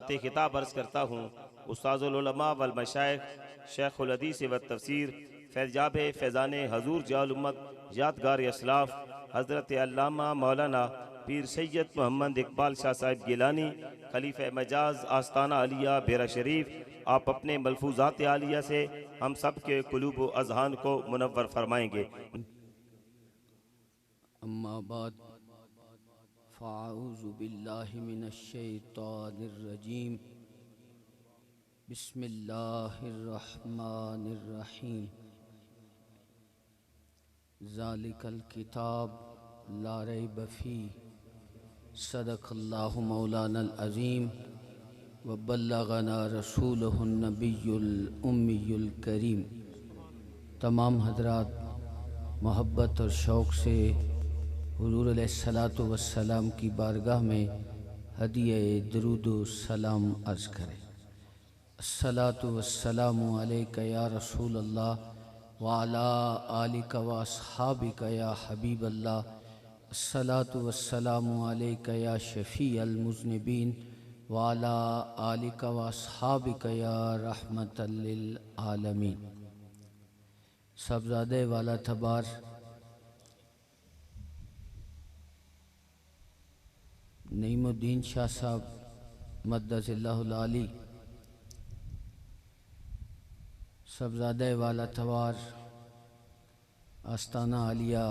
ضابط خطاب عرض کرتا ہوں استاذ العلماء والمشائخ شیخ الحدیث والتفسیر فیضیاب فیضان حضور ضیاء الامت یادگار اسلاف حضرت علامہ مولانا پیر سید محمد اقبال شاہ صاحب گیلانی خلیفہ مجاز آستانہ عالیہ بیرہ شریف، آپ اپنے ملفوظات عالیہ سے ہم سب کے قلوب و اذہان کو منور فرمائیں گے۔ اما بعد فاعوذ باللہ من الشیطان الرجیم، بسم اللہ الرحمن الرحیم۔ ذالک الکتاب لا ریب فیہ، صدق اللہ مولانا العظیم وبلغنا رسولہ النبی الامی الکریم۔ تمام حضرات محبت اور شوق سے حضور علیہ الصلاۃ والسلام کی بارگاہ میں ہدیہ درود و سلام عرض کریں۔ الصلاۃ والسلام علیک یا رسول اللہ وعلی آلک و اصحابک یا حبیب اللہ، الصلاۃ والسلام علیک یا شفیع المذنبین وعلی آلک و اصحابک یا رحمت للعالمین۔ صاحبزادہ والا تبار نعیم الدین شاہ صاحب مدد اللہ العالی، صاحبزادہ والا تبار آستانہ عالیہ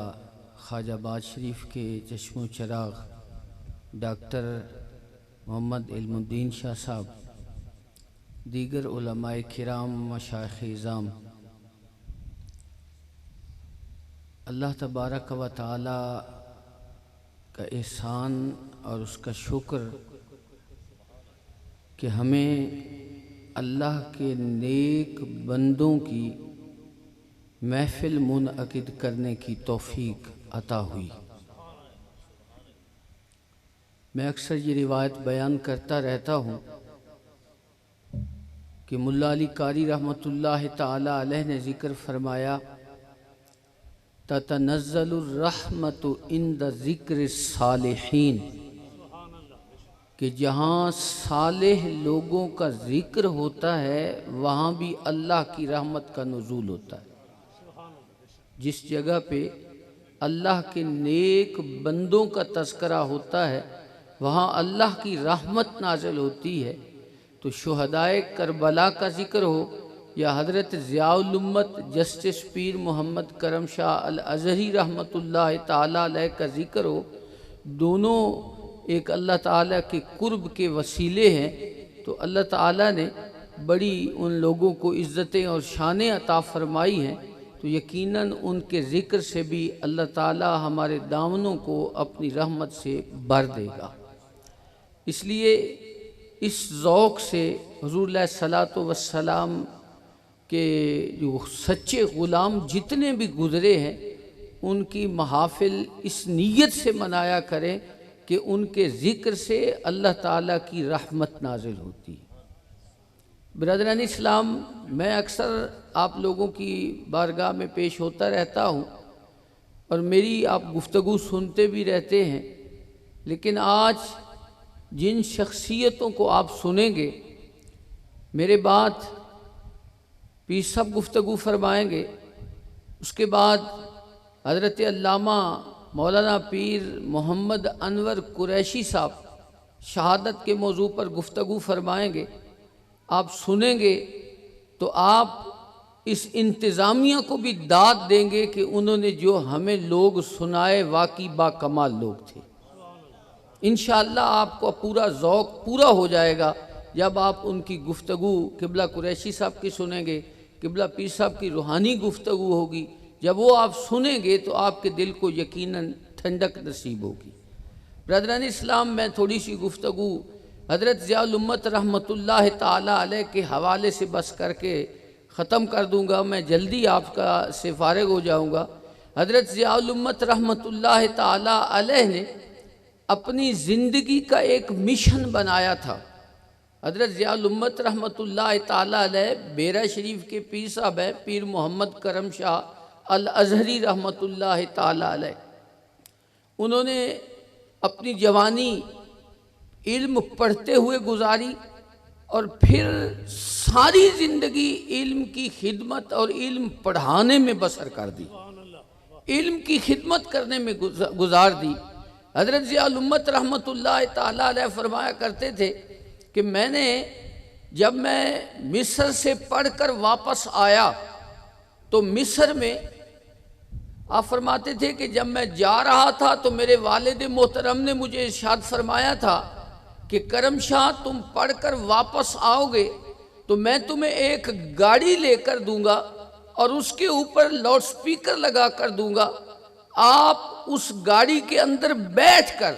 خواجہ آباد شریف کے چشم و چراغ ڈاکٹر محمد علم الدین شاہ صاحب، دیگر علماء کرام مشائخ اعظام، اللہ تبارک و تعالی کا احسان اور اس کا شکر کہ ہمیں اللہ کے نیک بندوں کی محفل منعقد کرنے کی توفیق عطا ہوئی۔ میں اکثر یہ روایت بیان کرتا رہتا ہوں کہ ملا علی قاری رحمۃ اللہ تعالی علیہ نے ذکر فرمایا، تتنزل الرحمت عند ذکر الصالحین، کہ جہاں صالح لوگوں کا ذکر ہوتا ہے وہاں بھی اللہ کی رحمت کا نزول ہوتا ہے۔ جس جگہ پہ اللہ کے نیک بندوں کا تذکرہ ہوتا ہے وہاں اللہ کی رحمت نازل ہوتی ہے۔ تو شہدائے کربلا کا ذکر ہو یا حضرت ضیاء الامت جسٹس پیر محمد کرم شاہ الازہری رحمۃ اللہ تعالی علیہ کا ذکر ہو، دونوں ایک اللہ تعالیٰ کے قرب کے وسیلے ہیں، تو اللہ تعالیٰ نے بڑی ان لوگوں کو عزتیں اور شانیں عطا فرمائی ہیں، تو یقیناً ان کے ذکر سے بھی اللہ تعالیٰ ہمارے دامنوں کو اپنی رحمت سے بھر دے گا۔ اس لیے اس ذوق سے حضور علیہ الصلاۃ والسلام کے جو سچے غلام جتنے بھی گزرے ہیں ان کی محافل اس نیت سے منایا کریں کہ ان کے ذکر سے اللہ تعالیٰ کی رحمت نازل ہوتی ہے۔ برادران اسلام، میں اکثر آپ لوگوں کی بارگاہ میں پیش ہوتا رہتا ہوں اور میری آپ گفتگو سنتے بھی رہتے ہیں، لیکن آج جن شخصیتوں کو آپ سنیں گے، میرے بعد پیر صاحب گفتگو فرمائیں گے، اس کے بعد حضرت علامہ مولانا پیر محمد انور قریشی صاحب شہادت کے موضوع پر گفتگو فرمائیں گے۔ آپ سنیں گے تو آپ اس انتظامیہ کو بھی داد دیں گے کہ انہوں نے جو ہمیں لوگ سنائے واقعی با کمال لوگ تھے۔ انشاءاللہ آپ کو پورا ذوق پورا ہو جائے گا جب آپ ان کی گفتگو قبلہ قریشی صاحب کی سنیں گے، قبلہ پیر صاحب کی روحانی گفتگو ہوگی۔ جب وہ آپ سنیں گے تو آپ کے دل کو یقیناً ٹھنڈک نصیب ہوگی۔ برادران اسلام، میں تھوڑی سی گفتگو حضرت ضیاء الامت رحمۃ اللہ تعالی علیہ کے حوالے سے بس کر کے ختم کر دوں گا، میں جلدی آپ کا سے فارغ ہو جاؤں گا۔ حضرت ضیاء الامت رحمۃ اللہ تعالی علیہ نے اپنی زندگی کا ایک مشن بنایا تھا۔ حضرت ضیاء الامت رحمۃ اللہ تعالی علیہ بیرہ شریف کے پیر صاحب ہیں، پیر محمد کرم شاہ الازہری رحمۃ اللہ تعالی علیہ۔ انہوں نے اپنی جوانی علم پڑھتے ہوئے گزاری، اور پھر ساری زندگی علم کی خدمت اور علم پڑھانے میں بسر کر دی، علم کی خدمت کرنے میں گزار دی۔ حضرت ضیاء الامت رحمۃ اللہ تعالیٰ علیہ فرمایا کرتے تھے کہ جب میں مصر سے پڑھ کر واپس آیا تو مصر میں آپ فرماتے تھے کہ جب میں جا رہا تھا تو میرے والد محترم نے مجھے ارشاد فرمایا تھا کہ کرم شاہ تم پڑھ کر واپس آؤ گے تو میں تمہیں ایک گاڑی لے کر دوں گا اور اس کے اوپر لاؤڈ سپیکر لگا کر دوں گا، آپ اس گاڑی کے اندر بیٹھ کر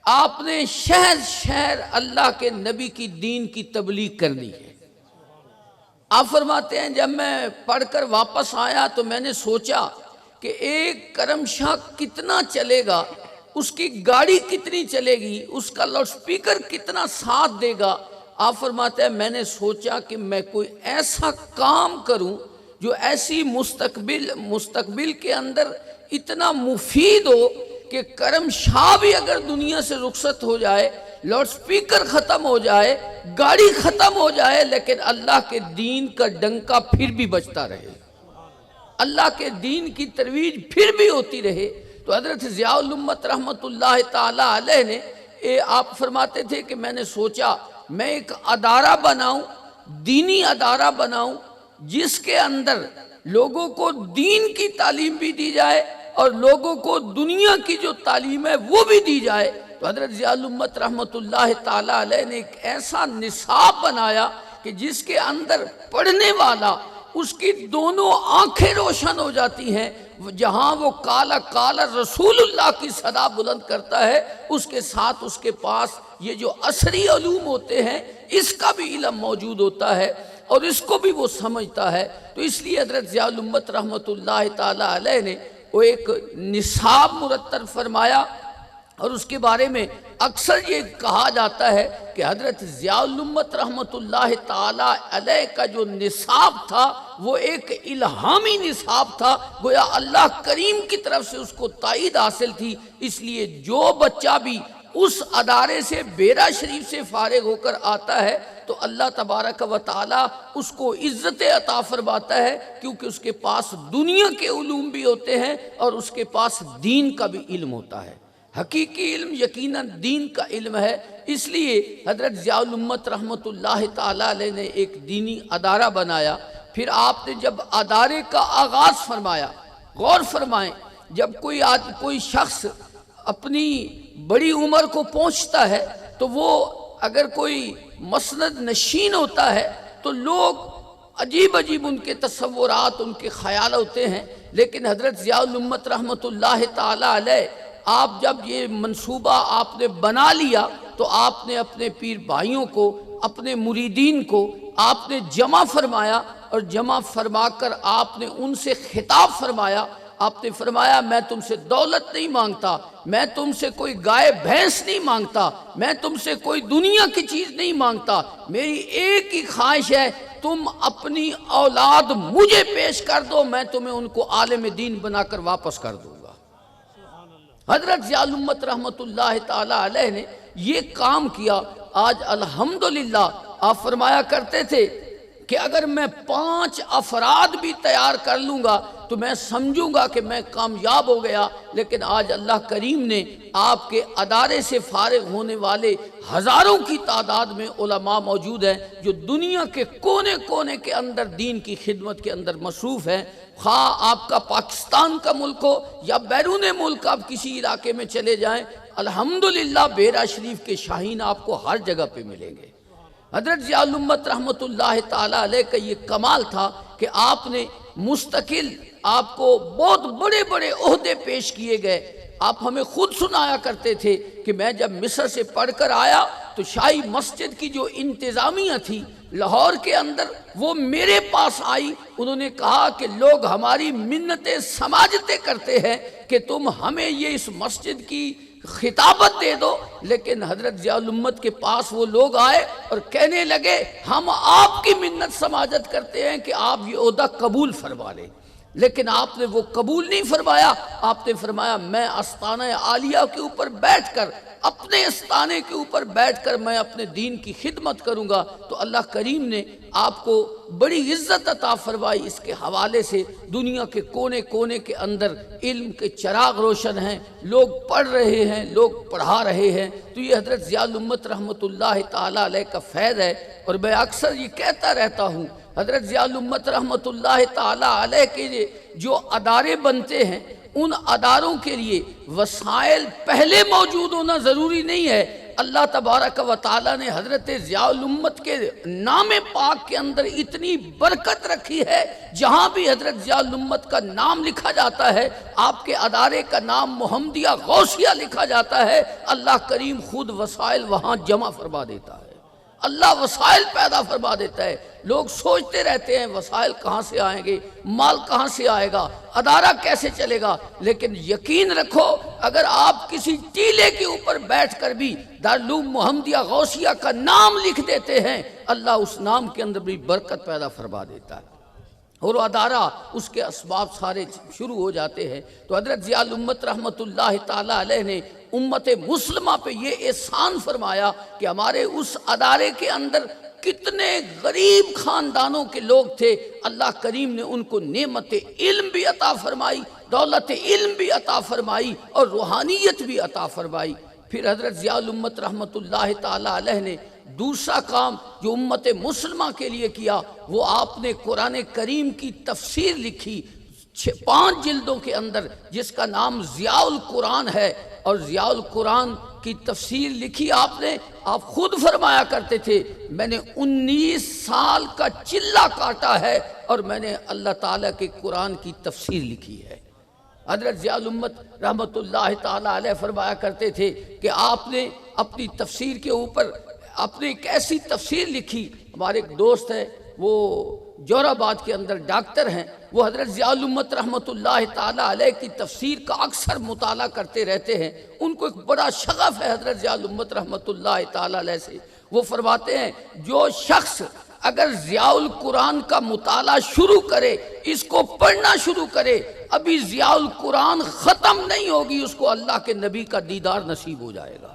آپ نے شہر شہر اللہ کے نبی کی دین کی تبلیغ کرنی ہے۔ آپ فرماتے ہیں جب میں پڑھ کر واپس آیا تو میں نے سوچا کہ ایک کرم شاہ کتنا چلے گا، اس کی گاڑی کتنی چلے گی، اس کا لاؤڈ سپیکر کتنا ساتھ دے گا۔ آپ فرماتے ہیں میں نے سوچا کہ میں کوئی ایسا کام کروں جو ایسی مستقبل کے اندر اتنا مفید ہو کہ کرم شاہ بھی اگر دنیا سے رخصت ہو جائے، لاؤڈ سپیکر ختم ہو جائے، گاڑی ختم ہو جائے، لیکن اللہ کے دین کا ڈنکا پھر بھی بجتا رہے، اللہ کے دین کی ترویج پھر بھی ہوتی رہے۔ تو حضرت ضیاء الامت رحمۃ اللہ تعالیٰ علیہ نے آپ فرماتے تھے کہ میں نے سوچا میں ایک ادارہ بناؤں، دینی ادارہ بناؤں جس کے اندر لوگوں کو دین کی تعلیم بھی دی جائے اور لوگوں کو دنیا کی جو تعلیم ہے وہ بھی دی جائے۔ تو حضرت ضیاء الامت رحمۃ اللہ تعالیٰ علیہ نے ایک ایسا نصاب بنایا کہ جس کے اندر پڑھنے والا اس کی دونوں آنکھیں روشن ہو جاتی ہیں، جہاں وہ کالا کالا رسول اللہ کی صدا بلند کرتا ہے، اس کے ساتھ اس کے پاس یہ جو عصری علوم ہوتے ہیں اس کا بھی علم موجود ہوتا ہے اور اس کو بھی وہ سمجھتا ہے۔ تو اس لیے حضرت ضیاء الامت رحمۃ اللہ تعالیٰ علیہ نے وہ ایک نصاب مرتب فرمایا، اور اس کے بارے میں اکثر یہ کہا جاتا ہے کہ حضرت ضیاء الامت رحمۃ اللہ تعالیٰ علیہ کا جو نصاب تھا وہ ایک الہامی نصاب تھا، گویا اللہ کریم کی طرف سے اس کو تائید حاصل تھی۔ اس لیے جو بچہ بھی اس ادارے سے بیرا شریف سے فارغ ہو کر آتا ہے تو اللہ تبارک و تعالیٰ اس کو عزت عطا فرماتا ہے، کیونکہ اس کے پاس دنیا کے علوم بھی ہوتے ہیں اور اس کے پاس دین کا بھی علم ہوتا ہے۔ حقیقی علم یقیناً دین کا علم ہے۔ اس لیے حضرت ضیاء الامت رحمۃ اللہ تعالیٰ علیہ نے ایک دینی ادارہ بنایا۔ پھر آپ نے جب ادارے کا آغاز فرمایا، غور فرمائیں، جب کوئی شخص اپنی بڑی عمر کو پہنچتا ہے تو وہ اگر کوئی مسند نشین ہوتا ہے تو لوگ عجیب عجیب ان کے تصورات، ان کے خیال ہوتے ہیں، لیکن حضرت ضیاء الامت رحمۃ اللہ تعالیٰ علیہ آپ جب یہ منصوبہ آپ نے بنا لیا تو آپ نے اپنے پیر بھائیوں کو، اپنے مریدین کو آپ نے جمع فرمایا، اور جمع فرما کر آپ نے ان سے خطاب فرمایا۔ آپ نے فرمایا میں تم سے دولت نہیں مانگتا، میں تم سے کوئی گائے بھینس نہیں مانگتا، میں تم سے کوئی دنیا کی چیز نہیں مانگتا، میری ایک ہی خواہش ہے تم اپنی اولاد مجھے پیش کر دو، میں تمہیں ان کو عالم دین بنا کر واپس کر دوں گا۔ حضرت ضیاء الامت رحمۃ اللہ تعالیٰ علیہ نے یہ کام کیا۔ آج الحمدللہ آپ فرمایا کرتے تھے کہ اگر میں 5 افراد بھی تیار کر لوں گا تو میں سمجھوں گا کہ میں کامیاب ہو گیا، لیکن آج اللہ کریم نے آپ کے ادارے سے فارغ ہونے والے ہزاروں کی تعداد میں علماء موجود ہیں جو دنیا کے کونے کونے کے اندر دین کی خدمت کے اندر مصروف ہیں۔ خواہ آپ کا پاکستان کا ملک ہو یا بیرون ملک آپ کسی علاقے میں چلے جائیں، الحمدللہ بیرا شریف کے شاہین آپ کو ہر جگہ پہ ملیں گے۔ حضرت ضیاء الامت رحمۃ اللہ تعالیٰ علیہ کا یہ کمال تھا کہ آپ نے مستقل آپ کو بہت بڑے بڑے عہدے پیش کیے گئے۔ آپ ہمیں خود سنایا کرتے تھے کہ میں جب مصر سے پڑھ کر آیا تو شاہی مسجد کی جو انتظامیہ تھی لاہور کے اندر وہ میرے پاس آئی، انہوں نے کہا کہ لوگ ہماری منتیں سماجتیں کرتے ہیں کہ تم ہمیں یہ اس مسجد کی خطابت دے دو، لیکن حضرت ضیاء الامت کے پاس وہ لوگ آئے اور کہنے لگے ہم آپ کی منت سماجت کرتے ہیں کہ آپ یہ عہدہ قبول فرما لیں، لیکن آپ نے وہ قبول نہیں فرمایا۔ آپ نے فرمایا میں آستانہ عالیہ کے اوپر بیٹھ کر اپنے استانے کے اوپر بیٹھ کر میں اپنے دین کی خدمت کروں گا، تو اللہ کریم نے آپ کو بڑی عزت عطا فرمائی۔ اس کے حوالے سے دنیا کے کونے کونے کے اندر علم کے چراغ روشن ہیں، لوگ پڑھ رہے ہیں، لوگ پڑھا رہے ہیں۔ تو یہ حضرت ضیاء الامت رحمۃ اللہ تعالیٰ علیہ کا فیض ہے۔ اور میں اکثر یہ کہتا رہتا ہوں، حضرت ضیاء الامت رحمۃ اللہ تعالیٰ علیہ کے جو ادارے بنتے ہیں، ان اداروں کے لیے وسائل پہلے موجود ہونا ضروری نہیں ہے۔ اللہ تبارک و تعالیٰ نے حضرت ضیاء الامت کے نام پاک کے اندر اتنی برکت رکھی ہے، جہاں بھی حضرت ضیاء الامت کا نام لکھا جاتا ہے، آپ کے ادارے کا نام محمدیہ غوثیہ لکھا جاتا ہے، اللہ کریم خود وسائل وہاں جمع فرما دیتا ہے، اللہ وسائل پیدا فرما دیتا ہے۔ لوگ سوچتے رہتے ہیں وسائل کہاں سے آئیں گے، مال کہاں سے آئے گا، ادارہ کیسے چلے گا، لیکن یقین رکھو اگر آپ کسی ٹیلے کے اوپر بیٹھ کر بھی دارالعلوم محمدیہ غوثیہ کا نام لکھ دیتے ہیں، اللہ اس نام کے اندر بھی برکت پیدا فرما دیتا ہے، اور وہ ادارہ اس کے اسباب سارے شروع ہو جاتے ہیں۔ تو حضرت ضیاء الامت رحمۃ اللہ تعالیٰ علیہ نے امت مسلمہ پہ یہ احسان فرمایا کہ ہمارے اس ادارے کے اندر کتنے غریب خاندانوں کے لوگ تھے، اللہ کریم نے ان کو نعمت علم بھی عطا فرمائی، دولت علم بھی عطا فرمائی، اور روحانیت بھی عطا فرمائی۔ پھر حضرت ضیاء الامت رحمۃ اللہ تعالیٰ علیہ نے دوسرا کام جو امت مسلمہ کے لیے کیا، وہ آپ نے قرآن کریم کی تفسیر لکھی 5 جلدوں کے اندر، جس کا نام ضیاء القرآن ہے، اور ضیاء القرآن کی تفسیر لکھی آپ نے۔ آپ خود فرمایا کرتے تھے میں نے 19 سال کا چلہ کاٹا ہے اور میں نے اللہ تعالیٰ کے قرآن کی تفسیر لکھی ہے۔ حضرت ضیاء الامت رحمۃ اللہ تعالیٰ علیہ فرمایا کرتے تھے کہ آپ نے اپنی تفسیر کے اوپر اپنے ایک ایسی تفسیر لکھی۔ ہمارے ایک دوست ہے، وہ جور آباد کے اندر ڈاکٹر ہیں، وہ حضرت ضیاء الامت رحمۃ اللہ تعالیٰ علیہ کی تفسیر کا اکثر مطالعہ کرتے رہتے ہیں۔ ان کو ایک بڑا شغف ہے حضرت ضیاء الامت رحمۃ اللہ تعالیٰ علیہ سے۔ وہ فرماتے ہیں جو شخص اگر ضیاء القرآن کا مطالعہ شروع کرے، اس کو پڑھنا شروع کرے، ابھی ضیاء القرآن ختم نہیں ہوگی، اس کو اللہ کے نبی کا دیدار نصیب ہو جائے گا۔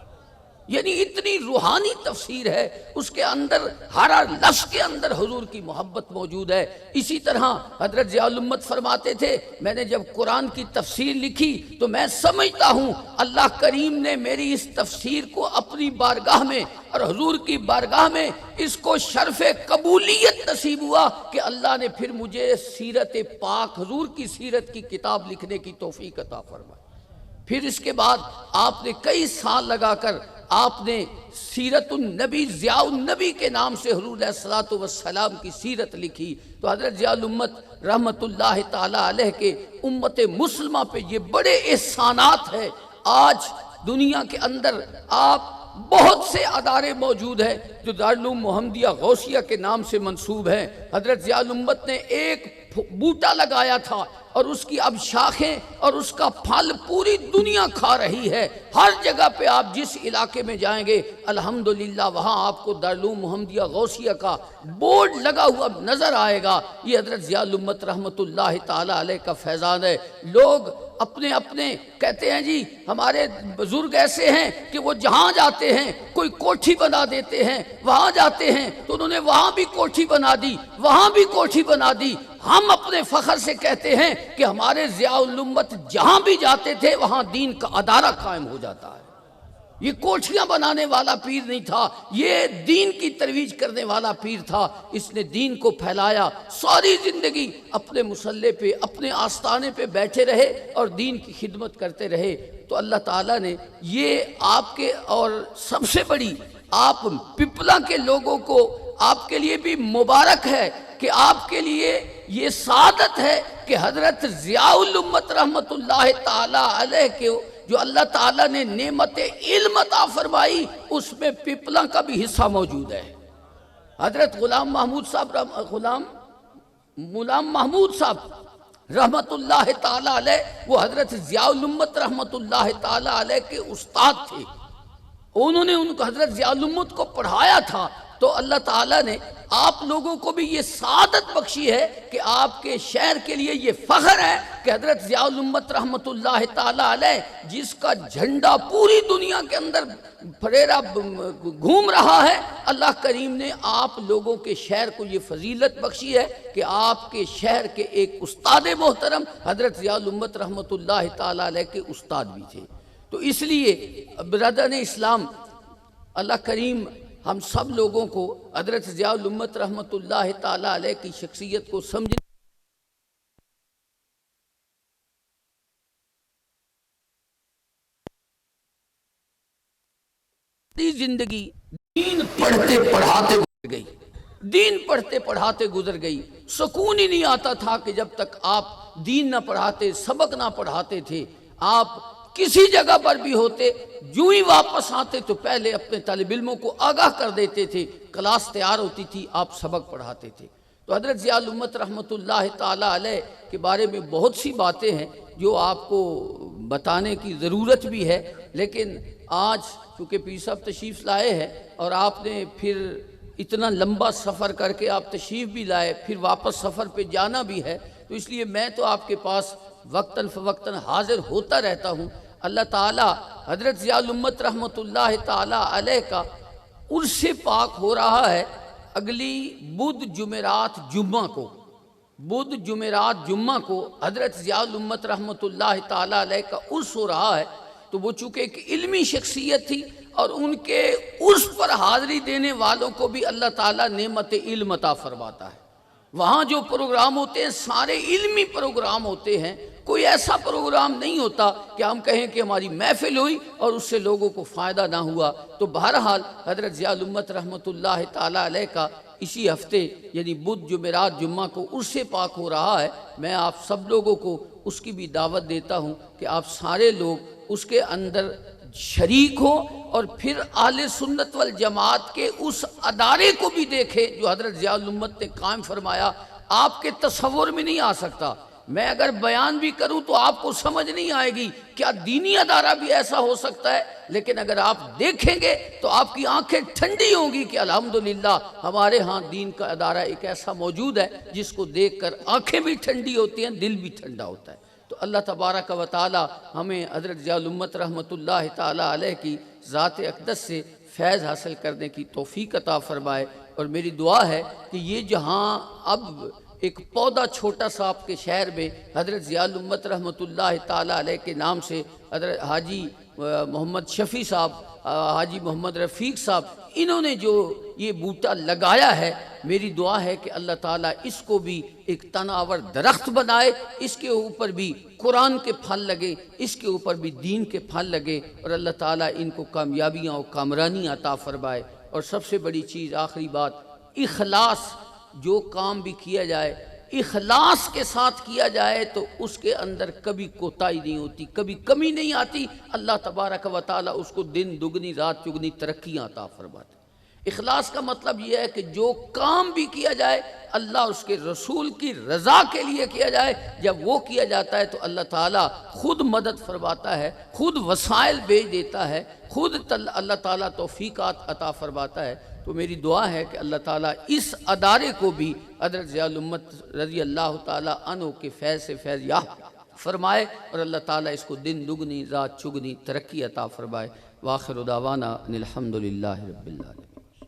یعنی اتنی روحانی تفسیر ہے، اس کے اندر ہر لفظ کے اندر حضور کی محبت موجود ہے۔ اسی طرح حضرت ضیاء الامت فرماتے تھے میں نے جب قرآن کی تفسیر لکھی تو میں سمجھتا ہوں اللہ کریم نے میری اس تفسیر کو اپنی بارگاہ میں اور حضور کی بارگاہ میں اس کو شرف قبولیت نصیب ہوا کہ اللہ نے پھر مجھے سیرت پاک حضور کی سیرت کی کتاب لکھنے کی توفیق عطا فرمائی۔ پھر اس کے بعد آپ نے کئی سال لگا کر آپ نے سیرت النبی ضیاء النبی کے نام سے حضور علیہ الصلوۃ والسلام کی سیرت لکھی۔ تو حضرت ضیاء الامت رحمۃ اللہ تعالیٰ علیہ کے امت مسلمہ پہ یہ بڑے احسانات ہیں۔ آج دنیا کے اندر آپ بہت سے ادارے موجود ہیں جو دارالعلوم محمدیہ غوثیہ کے نام سے منسوب ہیں۔ حضرت ضیاء الامت نے ایک بوٹا لگایا تھا اور اس کی اب شاخیں اور اس کا پھل پوری دنیا کھا رہی ہے۔ ہر جگہ پہ آپ جس علاقے میں جائیں گے الحمدللہ وہاں آپ کو دارالعلوم محمدیہ غوثیہ کا بورڈ لگا ہوا نظر آئے گا۔ یہ حضرت ضیاء الامت رحمۃ اللہ تعالیٰ علیہ کا فیضان ہے۔ لوگ اپنے اپنے کہتے ہیں جی ہمارے بزرگ ایسے ہیں کہ وہ جہاں جاتے ہیں کوئی کوٹھی بنا دیتے ہیں، وہاں جاتے ہیں تو انہوں نے وہاں بھی کوٹھی بنا دی، وہاں بھی کوٹھی بنا دی۔ ہم اپنے فخر سے کہتے ہیں کہ ہمارے ضیاء الامت جہاں بھی جاتے تھے وہاں دین کا ادارہ قائم ہو جاتا ہے۔ یہ کوٹھیاں بنانے والا پیر نہیں تھا، یہ دین کی ترویج کرنے والا پیر تھا۔ اس نے دین کو پھیلایا، ساری زندگی اپنے مصلے پہ اپنے آستانے پہ بیٹھے رہے اور دین کی خدمت کرتے رہے۔ تو اللہ تعالیٰ نے یہ آپ کے اور سب سے بڑی آپ پپلا کے لوگوں کو آپ کے لیے بھی مبارک ہے کہ آپ کے لیے یہ سعادت ہے کہ حضرت ضیاء الامت رحمۃ اللہ تعالیٰ علیہ کے جو اللہ تعالیٰ نے نعمت علم عطا فرمائی اس میں پپلا کا بھی حصہ موجود ہے۔ حضرت غلام محمود صاحب رحمت اللہ تعالیٰ علیہ وہ حضرت ضیاء الامت رحمت اللہ تعالیٰ علیہ کے استاد تھے۔ انہوں نے ان کو حضرت ضیاء الامت کو پڑھایا تھا۔ تو اللہ تعالیٰ نے آپ لوگوں کو بھی یہ سعادت بخشی ہے کہ آپ کے شہر کے لیے یہ فخر ہے کہ حضرت ضیاء الامت رحمۃ اللہ تعالیٰ علیہ جس کا جھنڈا پوری دنیا کے اندر پھریرا گھوم رہا ہے، اللہ کریم نے آپ لوگوں کے شہر کو یہ فضیلت بخشی ہے کہ آپ کے شہر کے ایک استاد محترم حضرت ضیاء الامت رحمۃ اللہ تعالیٰ علیہ کے استاد بھی تھے۔ تو اس لیے برادران اسلام، اللہ کریم ہم سب لوگوں کو حضرت ضیاء الامت رحمۃ اللہ تعالیٰ علیہ کی شخصیت کو سمجھنے زندگی دین پڑھتے پڑھاتے گزر گئی، دین پڑھتے پڑھاتے گزر گئی۔ سکون ہی نہیں آتا تھا کہ جب تک آپ دین نہ پڑھاتے، سبق نہ پڑھاتے تھے۔ آپ کسی جگہ پر بھی ہوتے، جو ہی واپس آتے تو پہلے اپنے طالب علموں کو آگاہ کر دیتے تھے، کلاس تیار ہوتی تھی، آپ سبق پڑھاتے تھے۔ تو حضرت ضیاء الامت رحمۃ اللہ تعالیٰ علیہ کے بارے میں بہت سی باتیں ہیں جو آپ کو بتانے کی ضرورت بھی ہے، لیکن آج چونکہ پیر صاحب تشریف لائے ہیں اور آپ نے پھر اتنا لمبا سفر کر کے آپ تشریف بھی لائے، پھر واپس سفر پہ جانا بھی ہے، تو اس لیے میں تو آپ کے پاس وقتاً فوقتاً حاضر ہوتا رہتا ہوں۔ اللہ تعالیٰ حضرت ضیاء الامت رحمۃ اللہ تعالیٰ علیہ کا عرس پاک ہو رہا ہے اگلی بدھ جمعرات جمعہ کو، بدھ جمعرات جمعہ کو حضرت ضیاء الامت رحمۃ اللہ تعالیٰ علیہ کا عرس ہو رہا ہے۔ تو وہ چونکہ ایک علمی شخصیت تھی اور ان کے عرس پر حاضری دینے والوں کو بھی اللہ تعالیٰ نعمت علم عطا فرماتا ہے۔ وہاں جو پروگرام ہوتے ہیں سارے علمی پروگرام ہوتے ہیں، کوئی ایسا پروگرام نہیں ہوتا کہ ہم کہیں کہ ہماری محفل ہوئی اور اس سے لوگوں کو فائدہ نہ ہوا۔ تو بہرحال حضرت ضیاء الامت رحمۃ اللہ تعالیٰ علیہ کا اسی ہفتے یعنی بدھ جمعرات جمعہ کو عرس پاک ہو رہا ہے۔ میں آپ سب لوگوں کو اس کی بھی دعوت دیتا ہوں کہ آپ سارے لوگ اس کے اندر شریک ہو اور پھر اہل سنت والجماعت کے اس ادارے کو بھی دیکھیں جو حضرت ضیاء الامت نے قائم فرمایا۔ آپ کے تصور میں نہیں آ سکتا، میں اگر بیان بھی کروں تو آپ کو سمجھ نہیں آئے گی کیا دینی ادارہ بھی ایسا ہو سکتا ہے، لیکن اگر آپ دیکھیں گے تو آپ کی آنکھیں ٹھنڈی ہوں گی کہ الحمدللہ ہمارے ہاں دین کا ادارہ ایک ایسا موجود ہے جس کو دیکھ کر آنکھیں بھی ٹھنڈی ہوتی ہیں، دل بھی ٹھنڈا ہوتا ہے۔ تو اللہ تبارک و تعالی ہمیں حضرت ضیاء الامت رحمۃ اللہ تعالی علیہ کی ذات اقدس سے فیض حاصل کرنے کی توفیق عطا فرمائے۔ اور میری دعا ہے کہ یہ جہاں اب ایک پودا چھوٹا سا آپ کے شہر میں حضرت ضیاء الامت رحمۃ اللہ تعالی علیہ کے نام سے حضرت حاجی محمد شفیع صاحب، حاجی محمد رفیق صاحب، انہوں نے جو یہ بوٹا لگایا ہے، میری دعا ہے کہ اللہ تعالیٰ اس کو بھی ایک تناور درخت بنائے، اس کے اوپر بھی قرآن کے پھل لگے، اس کے اوپر بھی دین کے پھل لگے، اور اللہ تعالیٰ ان کو کامیابیاں اور کامرانی عطا فرمائے۔ اور سب سے بڑی چیز، آخری بات، اخلاص، جو کام بھی کیا جائے اخلاص کے ساتھ کیا جائے تو اس کے اندر کبھی کوتاہی نہیں ہوتی، کبھی کمی نہیں آتی۔ اللہ تبارک و تعالیٰ اس کو دن دگنی رات چگنی ترقیاں عطا فرماتے۔ اخلاص کا مطلب یہ ہے کہ جو کام بھی کیا جائے اللہ اس کے رسول کی رضا کے لیے کیا جائے۔ جب وہ کیا جاتا ہے تو اللہ تعالیٰ خود مدد فرماتا ہے، خود وسائل بھیج دیتا ہے، خود اللہ تعالیٰ توفیقات عطا فرماتا ہے۔ تو میری دعا ہے کہ اللہ تعالیٰ اس ادارے کو بھی حضرت ضیاء الامت رضی اللہ تعالیٰ عنہ کے فیض سے فیض یافتہ فرمائے، اور اللہ تعالیٰ اس کو دن دگنی رات چگنی ترقی عطا فرمائے۔ وآخر دعوانا ان الحمد للہ رب العالمین۔